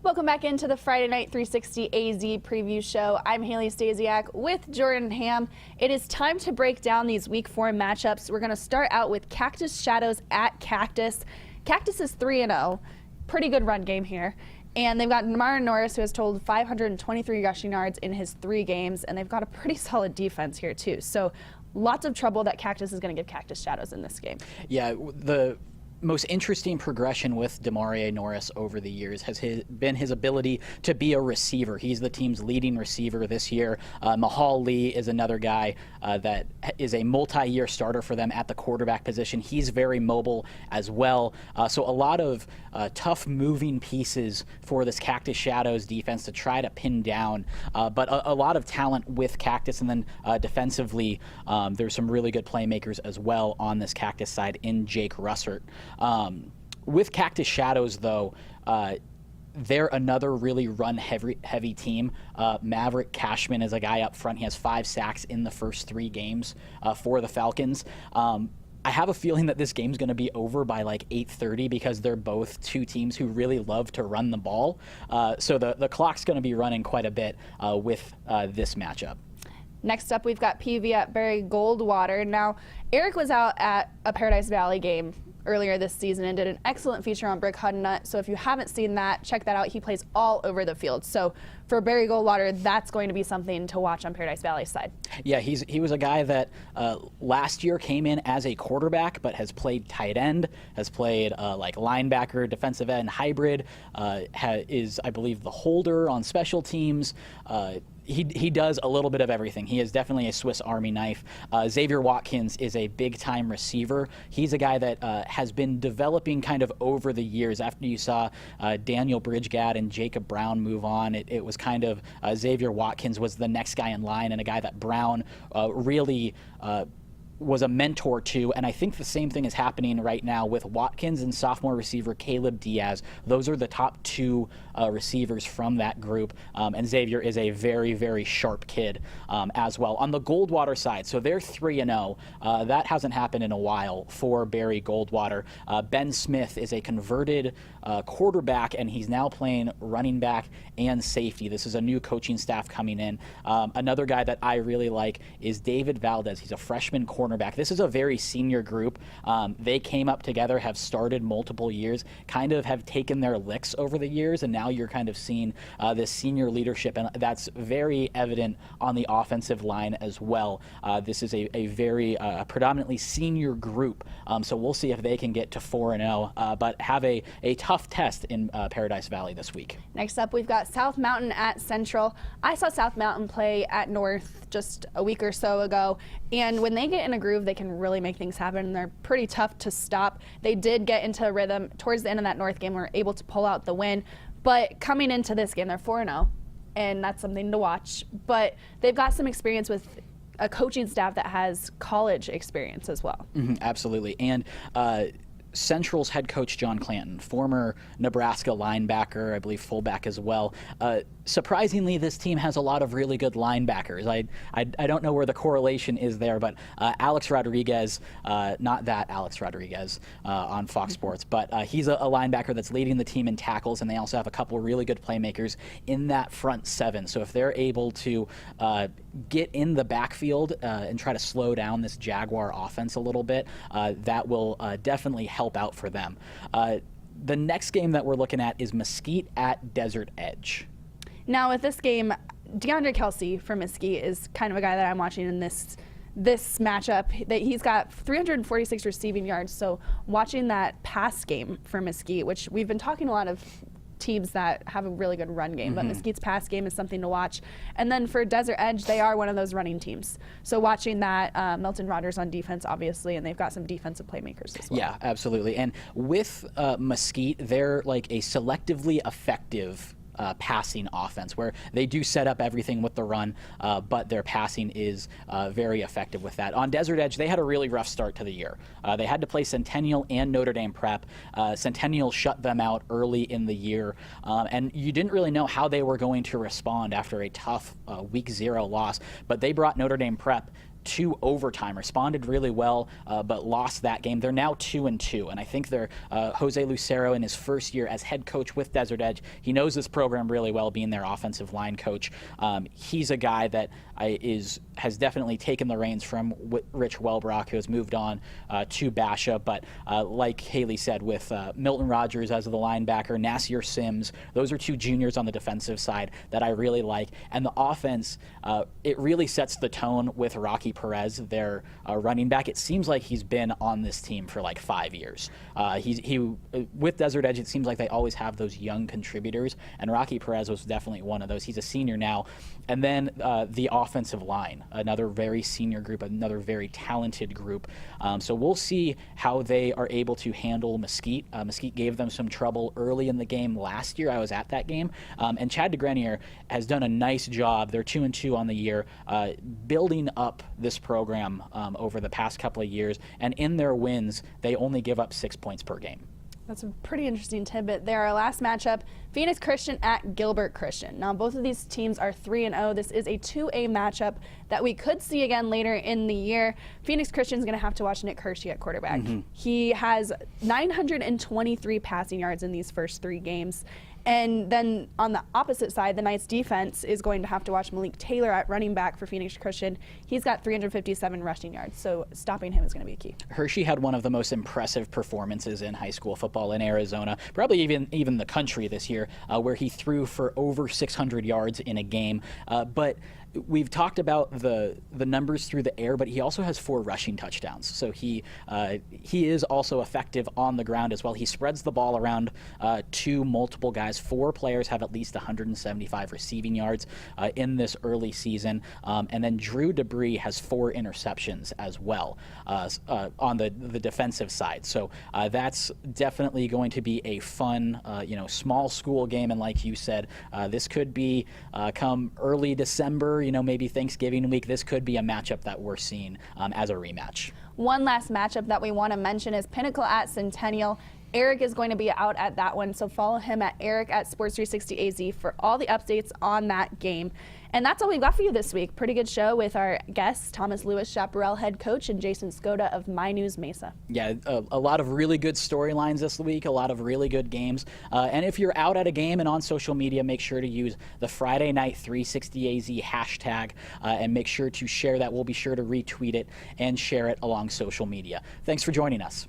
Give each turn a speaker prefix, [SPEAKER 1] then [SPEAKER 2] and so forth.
[SPEAKER 1] Welcome back into the Friday Night 360 AZ preview show. I'm Haley Stasiak with Jordan Ham. It is time to break down these Week 4 matchups. We're going to start out with Cactus Shadows at Cactus. Cactus is 3-0. Pretty good run game here. And they've got Martin Norris, who has totaled 523 rushing yards in his 3 games, and they've got a pretty solid defense here, too. So lots of trouble that Cactus is going to give Cactus Shadows in this game.
[SPEAKER 2] Yeah, the most interesting progression with Demario Norris over the years has been his ability to be a receiver. He's the team's leading receiver this year. Mahal Lee is another guy that is a multi-year starter for them at the quarterback position. He's very mobile as well. So a lot of tough moving pieces for this Cactus Shadows defense to try to pin down. But a lot of talent with Cactus, and then defensively, there's some really good playmakers as well on this Cactus side in Jake Russert. With Cactus Shadows, though, they're another really run-heavy team. Maverick Cashman is a guy up front. He has 5 sacks in the first 3 games for the Falcons. I have a feeling that this game's going to be over by like 8:30 because they're both 2 teams who really love to run the ball. So the clock's going to be running quite a bit with this matchup.
[SPEAKER 1] Next up, we've got Peavy at Barry Goldwater. Now, Eric was out at a Paradise Valley game earlier this season and did an excellent feature on Brick Hudnut. So if you haven't seen that, check that out. He plays all over the field. So for Barry Goldwater, that's going to be something to watch on Paradise Valley's side. Yeah,
[SPEAKER 2] he was a guy that last year came in as a quarterback, but has played tight end, has played like linebacker, defensive end, hybrid, is, I believe, the holder on special teams. He does a little bit of everything. He is definitely a Swiss Army knife. Xavier Watkins is a big-time receiver. He's a guy that has been developing kind of over the years. After you saw Daniel Bridgegad and Jacob Brown move on, it was kind of Xavier Watkins was the next guy in line, and a guy that Brown really was a mentor to, and I think the same thing is happening right now with Watkins and sophomore receiver Caleb Diaz. Those are the top 2 receivers from that group, and Xavier is a very, very sharp kid as well. On the Goldwater side, so they're 3-0. That hasn't happened in a while for Barry Goldwater. Ben Smith is a converted quarterback, and he's now playing running back and safety. This is a new coaching staff coming in. Another guy that I really like is David Valdez. He's a freshman cornerback. This is a very senior group. They came up together, have started multiple years, kind of have taken their licks over the years, and now you're kind of seeing this senior leadership, and that's very evident on the offensive line as well. This is a very predominantly senior group, so we'll see if they can get to 4-0, but have a tough test in Paradise Valley this week.
[SPEAKER 1] Next up, we've got South Mountain at Central. I saw South Mountain play at North just a week or so ago, and when they get in a groove, they can really make things happen, and they're pretty tough to stop. They did get into a rhythm towards the end of that North game, were able to pull out the win, but coming into this game, they're 4-0, and that's something to watch. But they've got some experience with a coaching staff that has college experience as well.
[SPEAKER 2] Absolutely, and Central's head coach John Clanton, former Nebraska linebacker, I believe fullback as well. Surprisingly, this team has a lot of really good linebackers. I don't know where the correlation is there, but Alex Rodriguez, not that Alex Rodriguez on Fox Sports, but he's a linebacker that's leading the team in tackles, and they also have a couple really good playmakers in that front 7. So if they're able to get in the backfield and try to slow down this Jaguar offense a little bit, that will definitely help out for them. The next game that we're looking at is Mesquite at Desert Edge.
[SPEAKER 1] Now with this game, DeAndre Kelsey from Mesquite is kind of a guy that I'm watching in this matchup. That he's got 346 receiving yards, so watching that pass game for Mesquite, which we've been talking a lot of teams that have a really good run game, but Mesquite's pass game is something to watch. And then for Desert Edge, they are one of those running teams. So watching that, Milton Rogers on defense, obviously, and they've got some defensive playmakers as well.
[SPEAKER 2] Yeah, absolutely. And with Mesquite, they're like a selectively effective passing offense where they do set up everything with the run, but their passing is very effective with that. On Desert Edge, they had a really rough start to the year. They had to play Centennial and Notre Dame Prep. Centennial shut them out early in the year, and you didn't really know how they were going to respond after a tough Week 0 loss, but they brought Notre Dame Prep to overtime, responded really well, but lost that game. They're now 2-2, and I think they're Jose Lucero in his first year as head coach with Desert Edge. He knows this program really well, being their offensive line coach. He's a guy that has definitely taken the reins from Rich Welbrock, who has moved on to Basha. But like Haley said, with Milton Rogers as the linebacker, Nasir Sims, those are two juniors on the defensive side that I really like. And the offense, it really sets the tone with Rocky Perez, their running back. It seems like he's been on this team for like 5 years. With Desert Edge, it seems like they always have those young contributors, and Rocky Perez was definitely one of those. He's a senior now. And then the offensive line, another very senior group, another very talented group. So we'll see how they are able to handle Mesquite. Mesquite gave them some trouble early in the game last year. I was at that game. And Chad DeGrenier has done a nice job. They're 2-2 on the year, building up this program over the past couple of years. And in their wins, they only give up 6 points per game.
[SPEAKER 1] That's a pretty interesting tidbit there. Our last matchup, Phoenix Christian at Gilbert Christian. Now, both of these teams are 3-0. This is a 2A matchup that we could see again later in the year. Phoenix Christian is going to have to watch Nick Hershey at quarterback. He has 923 passing yards in these first 3 games. And then on the opposite side, the Knights defense is going to have to watch Malik Taylor at running back for Phoenix Christian. He's got 357 rushing yards, so stopping him is going to be key.
[SPEAKER 2] Hershey had one of the most impressive performances in high school football in Arizona, probably even the country this year, where he threw for over 600 yards in a game. But we've talked about the numbers through the air, but he also has 4 rushing touchdowns. So he is also effective on the ground as well. He spreads the ball around to multiple guys. 4 players have at least 175 receiving yards in this early season. And then Drew Debris has 4 interceptions as well on the defensive side. So that's definitely going to be a fun, small school game. And like you said, this could be come early December, maybe Thanksgiving week. This could be a matchup that we're seeing as a rematch.
[SPEAKER 1] One last matchup that we want to mention is Pinnacle at Centennial. Eric is going to be out at that one, so follow him at Eric at Sports 360 AZ for all the updates on that game. And that's all we've got for you this week. Pretty good show with our guests, Thomas Lewis, Chaparral head coach, and Jason Skoda of My News Mesa. Yeah,
[SPEAKER 2] a lot of really good storylines this week, a lot of really good games. And if you're out at a game and on social media, make sure to use the Friday Night 360AZ hashtag and make sure to share that. We'll be sure to retweet it and share it along social media. Thanks for joining us.